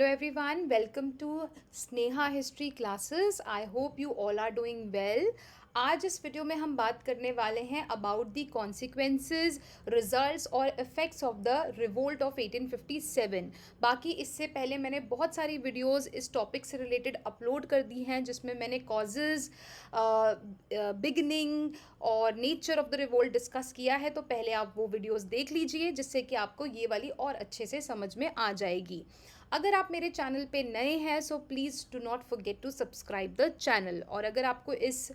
Hello everyone, welcome to Sneha History Classes. I hope you all are doing well. आज इस video में हम बात करने वाले हैं अबाउट द कॉन्सिक्वेंसेस, रिजल्ट्स और effects of the revolt of 1857। बाकी इससे पहले मैंने बहुत सारी वीडियोस इस टॉपिक से रिलेटेड अपलोड कर दी हैं जिसमें मैंने कॉजेज़, बिगनिंग और nature of the revolt discuss किया है। तो पहले आप वो वीडियोस देख लीजिए जिससे कि आपको ये वाली और अच्छे से समझ में आ जाएगी। अगर आप मेरे चैनल पे नए हैं so please do not forget to subscribe the channel. और अगर आपको इस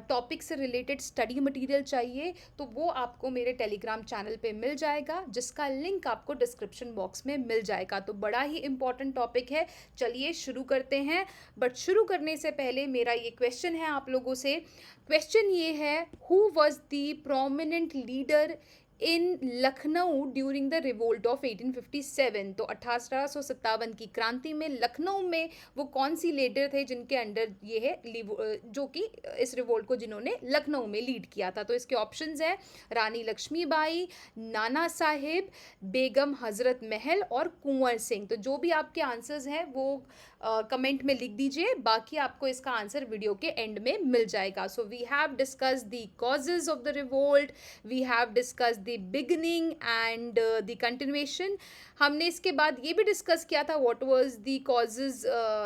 टॉपिक से रिलेटेड स्टडी मटेरियल चाहिए तो वो आपको मेरे टेलीग्राम चैनल पे मिल जाएगा, जिसका लिंक आपको डिस्क्रिप्शन बॉक्स में मिल जाएगा। तो बड़ा ही इम्पॉर्टेंट टॉपिक है, चलिए शुरू करते हैं। बट शुरू करने से पहले मेरा ये क्वेश्चन है आप लोगों से। क्वेश्चन ये है, who was the prominent leader in Lucknow during the revolt of 1857। तो 1857 की क्रांति में लखनऊ में वो कौन सी लीडर थे जिनके अंडर ये है, जो कि इस रिवोल्ट को जिन्होंने लखनऊ में लीड किया था। तो इसके ऑप्शंस हैं रानी लक्ष्मीबाई, नाना साहिब, बेगम हजरत महल और कुंवर सिंह। तो जो भी आपके आंसर्स हैं वो कमेंट में लिख दीजिए, बाकी आपको इसका आंसर वीडियो के एंड में मिल जाएगा। So we have discuss the causes of the revolt, we have discuss the beginning and the continuation. हमने इसके बाद ये भी डिस्कस किया था what was the causes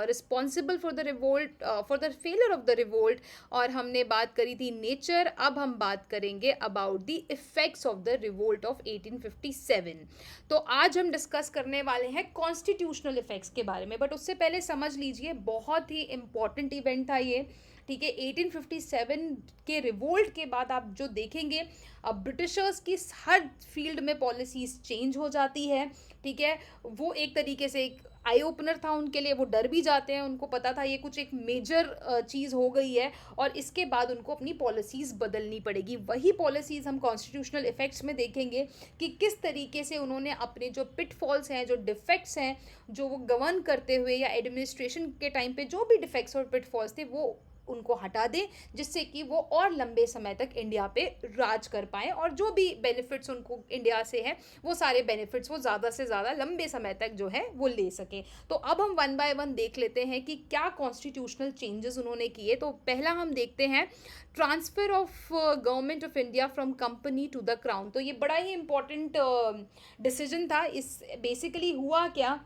responsible for the revolt, for the failure of the revolt, और हमने बात करी थी नेचर। अब हम बात करेंगे about the effects of the revolt of 1857। तो आज हम डिस्कस करने वाले हैं कॉन्स्टिट्यूशनल इफेक्ट्स के बारे में। बट उससे पहले समझ लीजिए, बहुत ही इंपॉर्टेंट इवेंट था ये, ठीक है। 1857 के रिवोल्ट के बाद आप जो देखेंगे, अब ब्रिटिशर्स की हर फील्ड में पॉलिसीज चेंज हो जाती है, ठीक है। वो एक तरीके से एक आई ओपनर था उनके लिए, वो डर भी जाते हैं, उनको पता था ये कुछ एक मेजर चीज़ हो गई है और इसके बाद उनको अपनी पॉलिसीज़ बदलनी पड़ेगी। वही पॉलिसीज़ हम कॉन्स्टिट्यूशनल इफेक्ट्स में देखेंगे कि किस तरीके से उन्होंने अपने जो पिटफॉल्स हैं, जो डिफेक्ट्स हैं, जो वो गवर्न करते हुए या एडमिनिस्ट्रेशन के टाइम पे जो भी डिफेक्ट्स और पिटफॉल्स थे वो उनको हटा दें, जिससे कि वो और लंबे समय तक इंडिया पे राज कर पाएँ और जो भी बेनिफिट्स उनको इंडिया से हैं वो सारे बेनिफिट्स वो ज़्यादा से ज़्यादा लंबे समय तक जो है वो ले सकें। तो अब हम वन बाय वन देख लेते हैं कि क्या कॉन्स्टिट्यूशनल चेंजेस उन्होंने किए। तो पहला हम देखते हैं transfer of government of India from company to the crown. तो ये बड़ा ही इंपॉर्टेंट डिसीजन था। इस बेसिकली हुआ क्या,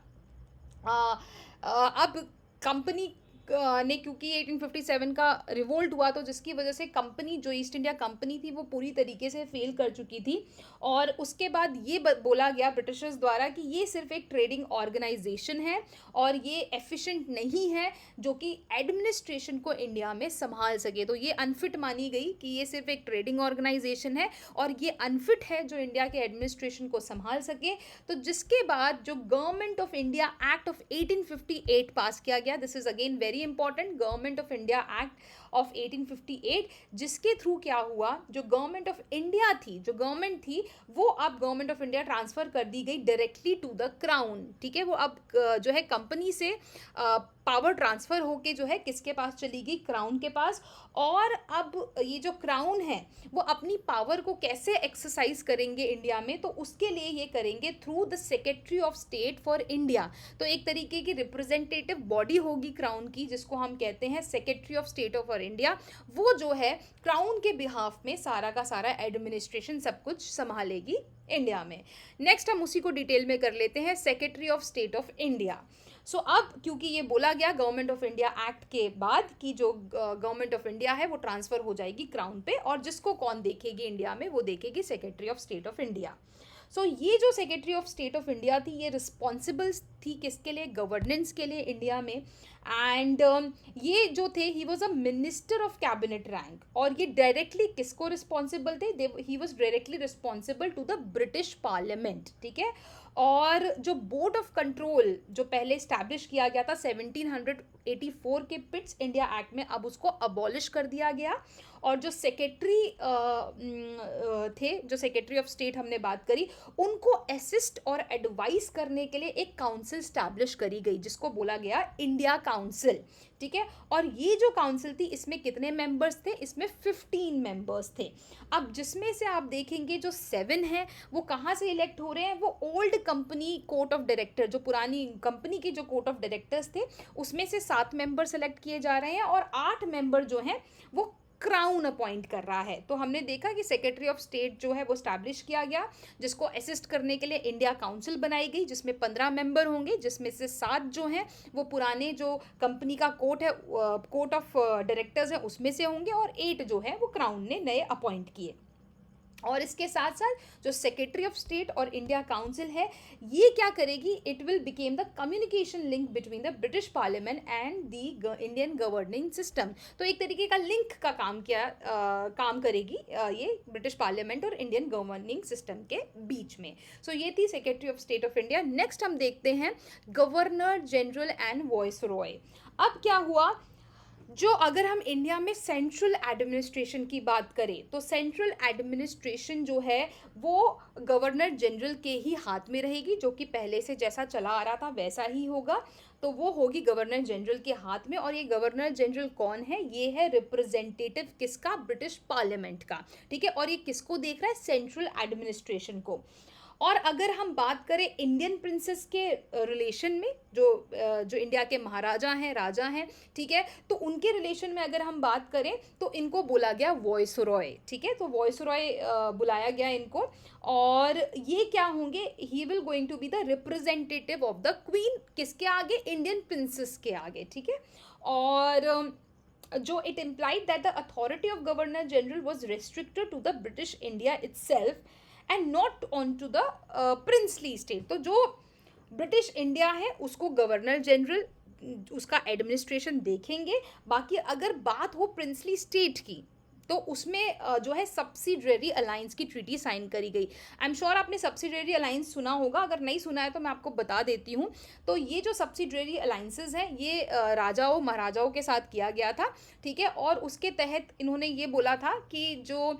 अब कंपनी ने, क्योंकि 1857 का रिवोल्ट हुआ तो जिसकी वजह से कंपनी, जो ईस्ट इंडिया कंपनी थी, वो पूरी तरीके से फेल कर चुकी थी। और उसके बाद ये बोला गया ब्रिटिशर्स द्वारा कि ये सिर्फ एक ट्रेडिंग ऑर्गेनाइजेशन है और ये एफिशिएंट नहीं है जो कि एडमिनिस्ट्रेशन को इंडिया में संभाल सके। तो ये अनफिट मानी गई कि ये सिर्फ एक ट्रेडिंग ऑर्गेनाइजेशन है और ये अनफिट है जो इंडिया के एडमिनिस्ट्रेशन को संभाल सके। तो जिसके बाद जो government of India act of 1858 पास किया गया, this is again very important, government of India act of 1858, जिसके थ्रू क्या हुआ, जो गवर्नमेंट ऑफ इंडिया थी, जो गवर्नमेंट थी, वो अब गवर्नमेंट ऑफ इंडिया ट्रांसफर कर दी गई डायरेक्टली टू द क्राउन, ठीक है। वो अब जो है कंपनी से पावर ट्रांसफ़र होके जो है किसके पास चली गई, क्राउन के पास। और अब ये जो क्राउन है वो अपनी पावर को कैसे एक्सरसाइज करेंगे इंडिया में, तो उसके लिए ये करेंगे through the secretary of state for India. तो एक तरीके की रिप्रेजेंटेटिव बॉडी होगी क्राउन की, जिसको हम कहते हैं secretary of state of India. वो जो है क्राउन के बिहाफ में सारा का सारा एडमिनिस्ट्रेशन सब कुछ संभालेगी इंडिया में। नेक्स्ट हम उसी को डिटेल में कर लेते हैं, secretary of state of India. So अब क्योंकि ये बोला गया गवर्नमेंट ऑफ इंडिया एक्ट के बाद कि जो गवर्नमेंट ऑफ इंडिया है वो ट्रांसफ़र हो जाएगी क्राउन पे, और जिसको कौन देखेगी इंडिया में, वो देखेगी secretary of state of India. So ये जो secretary of state of India थी, ये रिस्पॉन्सिबल थी किसके लिए, गवर्नेंस के लिए इंडिया में। एंड ये जो थे, he was a minister of cabinet rank, और ये डायरेक्टली किसको रिस्पॉन्सिबल थे, he was directly responsible to the British parliament, ठीक है। और जो बोर्ड ऑफ कंट्रोल जो पहले इस्टेब्लिश किया गया था 1984 के पिट्स इंडिया एक्ट में अब उसको अबॉलिश कर दिया गया। और जो सेक्रेटरी थे, जो सेक्रेटरी ऑफ स्टेट हमने बात करी, उनको असिस्ट और एडवाइस करने के लिए एक काउंसिल स्टैब्लिश करी गई जिसको बोला गया इंडिया काउंसिल। ठीक है, और ये जो काउंसिल थी इसमें कितने मेंबर्स थे? इसमें 15 मेंबर्स थे। अब जिसमें से आप देखेंगे जो 7 हैं वो कहाँ से इलेक्ट हो रहे हैं? वो old company court of director, जो पुरानी कंपनी के जो कोर्ट ऑफ डायरेक्टर्स थे उसमें से 7 मेंबर सेलेक्ट किए जा रहे हैं, और 8 मेंबर जो हैं वो क्राउन अपॉइंट कर रहा है। तो हमने देखा कि सेक्रेटरी ऑफ स्टेट जो है वो स्टैब्लिश किया गया, जिसको असिस्ट करने के लिए इंडिया काउंसिल बनाई गई, जिसमें 15 मेंबर होंगे, जिसमें से 7 जो हैं वो पुराने जो कंपनी का कोर्ट है, कोर्ट ऑफ डायरेक्टर्स है उसमें से होंगे, और 8 जो है वो क्राउन ने नए अपॉइंट किए। और इसके साथ साथ जो सेक्रेटरी ऑफ स्टेट और इंडिया काउंसिल है ये क्या करेगी? It will became the communication link between the British parliament and the Indian governing system. तो एक तरीके का लिंक का काम करेगी ये ब्रिटिश पार्लियामेंट और इंडियन गवर्निंग सिस्टम के बीच में। सो ये थी secretary of state of India. Next हम देखते हैं गवर्नर जनरल एंड वायसरॉय। अब क्या हुआ, जो अगर हम इंडिया में सेंट्रल एडमिनिस्ट्रेशन की बात करें तो सेंट्रल एडमिनिस्ट्रेशन जो है वो गवर्नर जनरल के ही हाथ में रहेगी, जो कि पहले से जैसा चला आ रहा था वैसा ही होगा। तो वो होगी गवर्नर जनरल के हाथ में। और ये गवर्नर जनरल कौन है? ये है रिप्रेजेंटेटिव किसका? ब्रिटिश पार्लियामेंट का। ठीक है, और ये किसको देख रहा है? सेंट्रल एडमिनिस्ट्रेशन को। और अगर हम बात करें इंडियन प्रिंसेस के रिलेशन में, जो इंडिया के महाराजा हैं, राजा हैं, ठीक है, तो उनके रिलेशन में अगर हम बात करें तो इनको बोला गया वॉयसरॉय। ठीक है, तो वॉयसरॉय बुलाया गया इनको, और ये क्या होंगे? He will going to be the representative of the queen, किसके आगे? इंडियन प्रिंसेस के आगे। ठीक है, और जो it implied that the authority of governor general was restricted to the British India itself and not onto the princely state। तो जो ब्रिटिश इंडिया है उसको गवर्नर जनरल उसका एडमिनिस्ट्रेशन देखेंगे। बाकी अगर बात हो प्रिंसली स्टेट की तो उसमें जो है सब्सिडरी अलायंस की ट्रीटी साइन करी गई। आई एम श्योर आपने सब्सिडरी अलायंस सुना होगा, अगर नहीं सुना है तो मैं आपको बता देती हूँ। तो ये जो सब्सिडरी अलायंसेस हैं ये राजाओं महाराजाओं के साथ किया गया था। ठीक है, और उसके तहत इन्होंने ये बोला था कि जो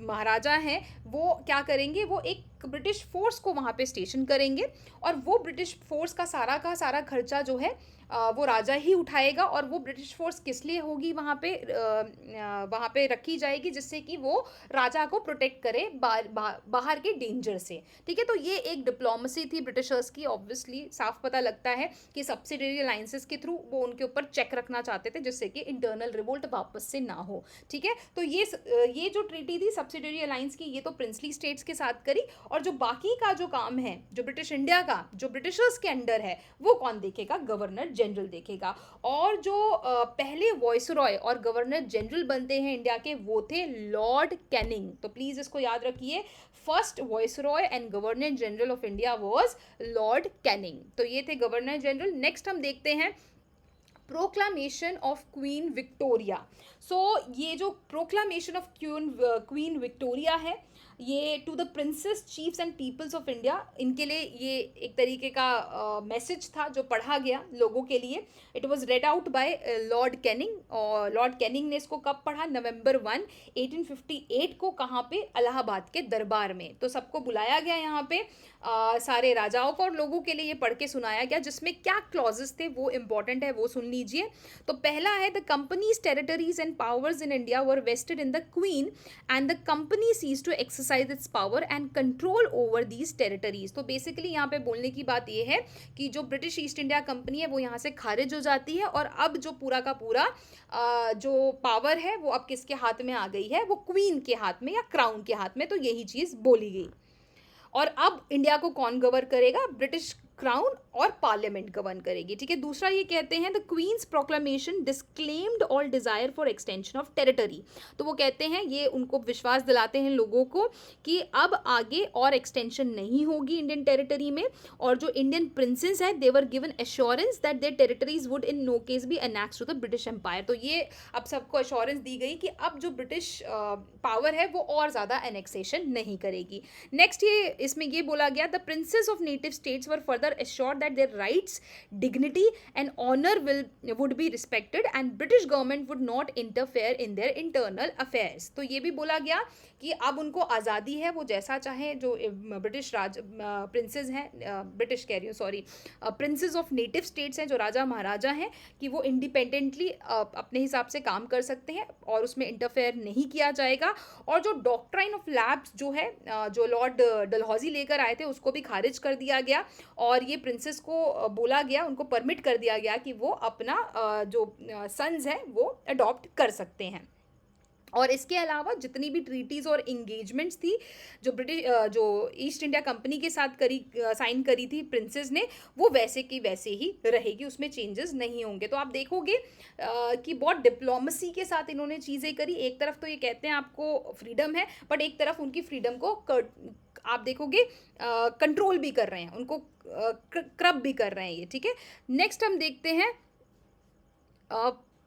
महाराजा हैं वो क्या करेंगे? वो एक ब्रिटिश फोर्स को वहाँ पे स्टेशन करेंगे, और वो ब्रिटिश फोर्स का सारा खर्चा जो है वो राजा ही उठाएगा। और वो ब्रिटिश फोर्स किस लिए होगी? वहाँ पे रखी जाएगी जिससे कि वो राजा को प्रोटेक्ट करे बाहर के डेंजर से। ठीक है, तो ये एक डिप्लोमेसी थी ब्रिटिशर्स की। ऑब्वियसली साफ पता लगता है कि सब्सिडरी अलायंसेस के थ्रू वो उनके ऊपर चेक रखना चाहते थे जिससे कि इंटरनल रिवोल्ट वापस से ना हो। ठीक है, तो ये जो ट्रीटी थी सब्सिडरी अलायंस की, ये तो प्रिंसली स्टेट्स के साथ करी। और जो बाकी का जो काम है जो ब्रिटिश इंडिया का, जो ब्रिटिशर्स के अंडर है, वो कौन देखेगा? गवर्नर जनरल देखेगा। और जो पहले वॉयसरॉय और गवर्नर जनरल बनते हैं इंडिया के, वो थे लॉर्ड कैनिंग। तो प्लीज इसको याद रखिए, first viceroy and governor general of India was Lord Canning. तो ये थे गवर्नर जनरल। नेक्स्ट हम देखते हैं proclamation of Queen Victoria. So ये जो प्रोक्लामेशन ऑफ क्वीन विक्टोरिया है ये to the princes chiefs and peoples of India, इनके लिए ये एक तरीके का मैसेज था जो पढ़ा गया लोगों के लिए। It was red out by Lord Canning, और लॉर्ड कैनिंग ने इसको कब पढ़ा? नवंबर 1, 1858 को। कहाँ पे? इलाहाबाद के दरबार में। तो सबको बुलाया गया यहाँ पे, सारे राजाओं को, और लोगों के लिए ये पढ़ के सुनाया गया। जिसमें क्या क्लॉजेस थे वो इंपॉर्टेंट है, वो सुन लीजिए। तो पहला है the company's territories and powers in India were vested in the queen and the company cease to exercise its power and control over these territories. तो बेसिकली यहाँ पे बोलने की बात ये है कि जो ब्रिटिश ईस्ट इंडिया कंपनी है वो यहाँ से खारिज हो जाती है, और अब जो पूरा का पूरा जो पावर है वो अब किसके हाथ में आ गई है? वो क्वीन के हाथ में या क्राउन के हाथ में। तो यही चीज़ बोली गई। और अब इंडिया को कौन गवर्न करेगा? ब्रिटिश क्राउन और पार्लियामेंट गवर्न करेगी। ठीक है, दूसरा ये कहते हैं the queen's proclamation disclaimed all desire for extension of territory. तो वो कहते हैं, ये उनको विश्वास दिलाते हैं लोगों को कि अब आगे और एक्सटेंशन नहीं होगी इंडियन टेरिटरी में। और जो इंडियन प्रिंसेस है they were given assurance that their territories would in no case be annex to the British empire. तो ये अब सबको एश्योरेंस दी गई कि अब जो ब्रिटिश पावर है वो और ज़्यादा एनेक्सेशन नहीं करेगी। नेक्स्ट ये इसमें ये बोला गया the princess of native states were further rather assure that their rights, dignity and honor would be respected and British government would not interfere in their internal affairs. तो ये भी बोला गया कि अब उनको आज़ादी है, वो जैसा चाहे, जो ब्रिटिश राज प्रिंसेस हैं, ब्रिटिश कह रही हूँ sorry, princess of native states हैं, जो राजा महाराजा हैं, कि वो इंडिपेंडेंटली अपने हिसाब से काम कर सकते हैं और उसमें इंटरफेयर नहीं किया जाएगा। और जो डॉक्ट्राइन ऑफ लैप्स जो है, जो लॉर्ड डलहौजी लेकर आए थे, उसको भी खारिज कर दिया गया और ये प्रिंसेस को बोला गया, उनको परमिट कर दिया गया कि वो अपना जो सन्स हैं वो अडॉप्ट कर सकते हैं। और इसके अलावा जितनी भी ट्रीटीज़ और इंगेजमेंट्स थी जो ईस्ट इंडिया कंपनी के साथ साइन करी थी प्रिंसेस ने, वो वैसे की वैसे ही रहेगी, उसमें चेंजेस नहीं होंगे। तो आप देखोगे कि बहुत डिप्लोमेसी के साथ इन्होंने चीज़ें करी। एक तरफ तो ये कहते हैं आपको फ्रीडम है, बट एक तरफ उनकी फ्रीडम को आप देखोगे कंट्रोल भी कर रहे हैं, उनको क्रब भी कर रहे हैं ये, ठीक है। नेक्स्ट हम देखते हैं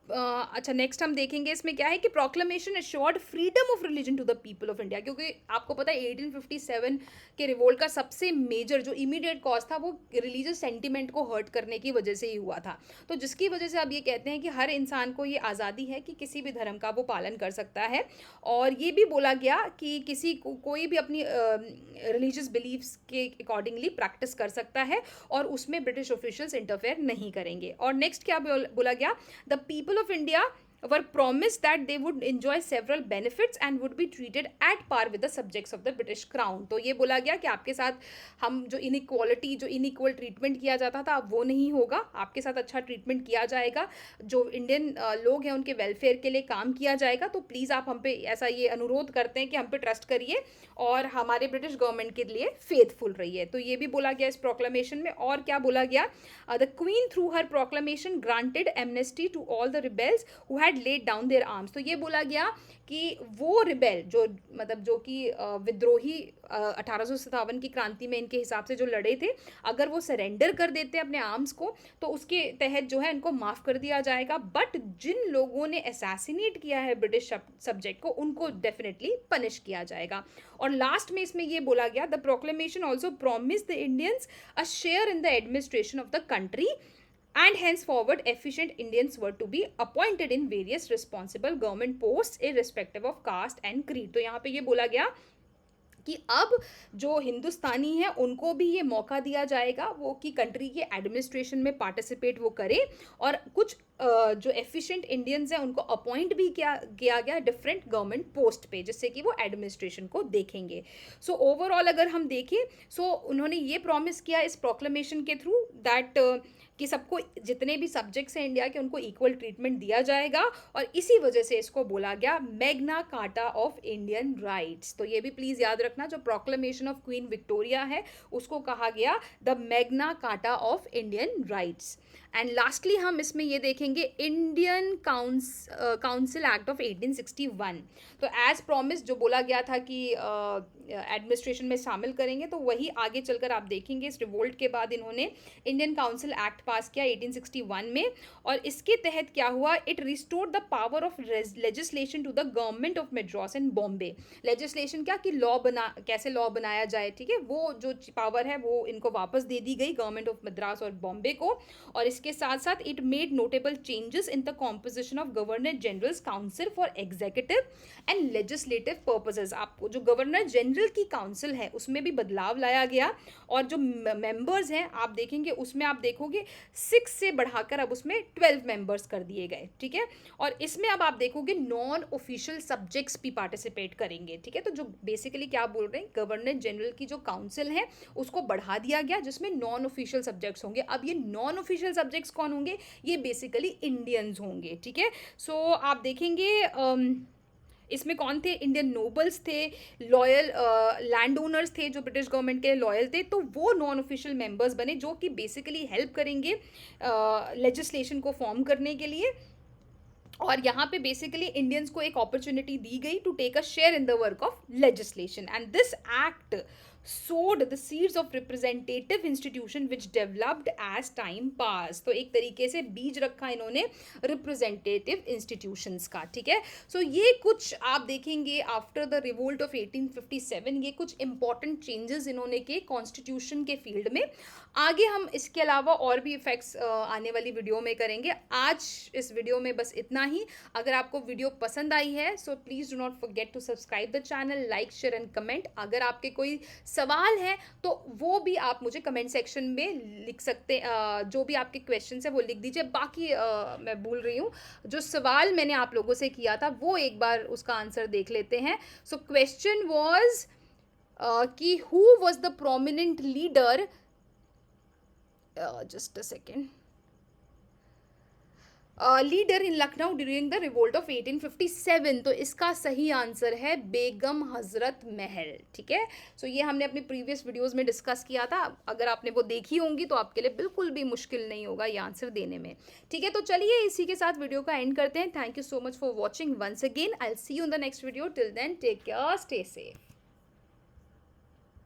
अच्छा, नेक्स्ट हम देखेंगे इसमें क्या है कि proclamation assured freedom of religion to the people of India, क्योंकि आपको पता है 1857 के रिवोल्ट का सबसे मेजर जो इमीडिएट कॉज था वो रिलीजियस सेंटिमेंट को हर्ट करने की वजह से ही हुआ था। तो जिसकी वजह से अब ये कहते हैं कि हर इंसान को ये आज़ादी है कि किसी भी धर्म का वो पालन कर सकता है। और ये भी बोला गया कि किसी को कोई भी अपनी रिलीजियस बिलीव्स के अकॉर्डिंगली प्रैक्टिस कर सकता है और उसमें ब्रिटिश ऑफिशियल्स इंटरफेयर नहीं करेंगे। और नेक्स्ट क्या बोला गया, the people of India were promised that they would enjoy several benefits and would be treated at par with the subjects of the British Crown। तो ये बोला गया कि आपके साथ हम जो इनइक्वालिटी, जो इनइक्वल ट्रीटमेंट किया जाता था, अब वो नहीं होगा, आपके साथ अच्छा ट्रीटमेंट किया जाएगा, जो इंडियन लोग हैं उनके वेलफेयर के लिए काम किया जाएगा। तो प्लीज़ आप हम पे ऐसा ये अनुरोध करते हैं कि हम पे ट्रस्ट करिए और हमारे ब्रिटिश गवर्नमेंट के लिए फेथफुल रहिए। तो ये भी बोला गया इस प्रोक्लेमेशन में। और क्या बोला गया, the queen through her proclamation granted amnesty to all the rebels who had laid down their arms. तो ये बोला गया कि वो रिबेल जो कि विद्रोही 1857 की क्रांति में इनके हिसाब से जो लड़े थे, अगर वो सरेंडर कर देते अपने आर्म्स को तो उसके तहत जो है इनको माफ़ कर दिया जाएगा। बट जिन लोगों ने असैसिनेट किया है ब्रिटिश सब्जेक्ट को, उनको डेफिनेटली पनिश किया जाएगा। और लास्ट में इसमें ये बोला गया, the proclamation also promise the Indians a share in the administration of the country and henceforward efficient Indians were to be appointed in various responsible government posts irrespective of caste and creed। तो यहाँ पे ये बोला गया कि अब जो हिंदुस्तानी हैं उनको भी ये मौका दिया जाएगा वो कि कंट्री के एडमिनिस्ट्रेशन में पार्टिसिपेट वो करें, और कुछ जो एफिशिएंट इंडियंस हैं उनको अपॉइंट भी किया गया डिफरेंट गवर्नमेंट पोस्ट पे, जिससे कि वो एडमिनिस्ट्रेशन को देखेंगे। सो ओवरऑल अगर हम देखें, सो उन्होंने ये प्रॉमिस किया इस प्रोक्लेमेशन के थ्रू दैट कि सबको, जितने भी सब्जेक्ट्स हैं इंडिया के, उनको इक्वल ट्रीटमेंट दिया जाएगा। और इसी वजह से इसको बोला गया Magna carta of Indian rights. तो ये भी प्लीज़ याद रखना, जो प्रोक्लेमेशन ऑफ क्वीन विक्टोरिया है उसको कहा गया the Magna carta of Indian rights. And lastly हम इसमें ये देखेंगे इंडियन काउंसिल एक्ट ऑफ 1861। तो एज प्रॉमिस जो बोला गया था कि एडमिनिस्ट्रेशन में शामिल करेंगे, तो वही आगे चलकर आप देखेंगे इस रिवोल्ट के बाद इन्होंने इंडियन काउंसिल एक्ट पास किया 1861 में। और इसके तहत क्या हुआ, it restored the power of legislation to the government of Madras and Bombay. Legislation क्या कि कैसे लॉ बनाया जाए, ठीक है, वो जो पावर है वो इनको वापस दे दी गई गवर्नमेंट ऑफ मद्रास और बॉम्बे को। और इसके साथ साथ it made notable changes in the composition of governor generals council for executive and legislative purposes. आपको जो गवर्नर जनरल की काउंसिल है उसमें भी बदलाव लाया गया, और जो मेंबर्स हैं आप देखेंगे उसमें आप देखोगे 6 से बढ़ाकर अब उसमें 12 मेंबर्स कर दिए गए, ठीक है। और इसमें अब आप देखोगे नॉन ऑफिशियल सब्जेक्ट्स भी पार्टिसिपेट करेंगे, ठीक है। तो जो बेसिकली क्या बोल रहे हैं, गवर्नर जनरल की जो काउंसिल है उसको बढ़ा दिया गया, जिसमें नॉन ऑफिशियल सब्जेक्ट्स होंगे। अब ये नॉन ऑफिशियल सब्जेक्ट्स कौन होंगे, ये बेसिकली इंडियंस होंगे, ठीक है। सो आप देखेंगे इसमें कौन थे, इंडियन नोबल्स थे, लॉयल लैंड ओनर्स थे जो ब्रिटिश गवर्नमेंट के लॉयल थे, तो वो नॉन ऑफिशियल मेंबर्स बने जो कि बेसिकली हेल्प करेंगे लेजिस्लेशन को फॉर्म करने के लिए। और यहाँ पे बेसिकली इंडियंस को एक अपॉर्चुनिटी दी गई to take a share in the work of legislation. And this act sowed the seeds of representative institution which developed as time passed। तो एक तरीके से बीज रखा इन्होंने रिप्रेजेंटेटिव इंस्टीट्यूशंस का, ठीक है। सो ये कुछ आप देखेंगे आफ्टर द रिवोल्ट ऑफ 1857 ये कुछ इंपॉर्टेंट चेंजेस इन्होंने किए कॉन्स्टिट्यूशन के फील्ड में। आगे हम इसके अलावा और भी इफेक्ट्स आने वाली वीडियो में करेंगे। आज इस वीडियो में बस इतना ही। अगर आपको वीडियो पसंद आई है so please do not forget to subscribe the channel, like share and comment. अगर आपके कोई सवाल हैं तो वो भी आप मुझे कमेंट सेक्शन में लिख सकते हैं, जो भी आपके क्वेश्चन है वो लिख दीजिए। बाकी मैं भूल रही हूँ, जो सवाल मैंने आप लोगों से किया था वो एक बार उसका आंसर देख लेते हैं। सो क्वेश्चन वॉज कि who was the prominent leader, just a second, leader in Lucknow during the revolt of 1857। तो इसका सही आंसर है बेगम हजरत महल, ठीक है। सो ये हमने अपनी प्रीवियस वीडियोस में डिस्कस किया था। अगर आपने वो देखी होंगी तो आपके लिए बिल्कुल भी मुश्किल नहीं होगा ये आंसर देने में, ठीक है। तो चलिए इसी के साथ वीडियो का एंड करते हैं। Thank you so much for watching once again. I will see you in the next video. Till then take care, stay safe.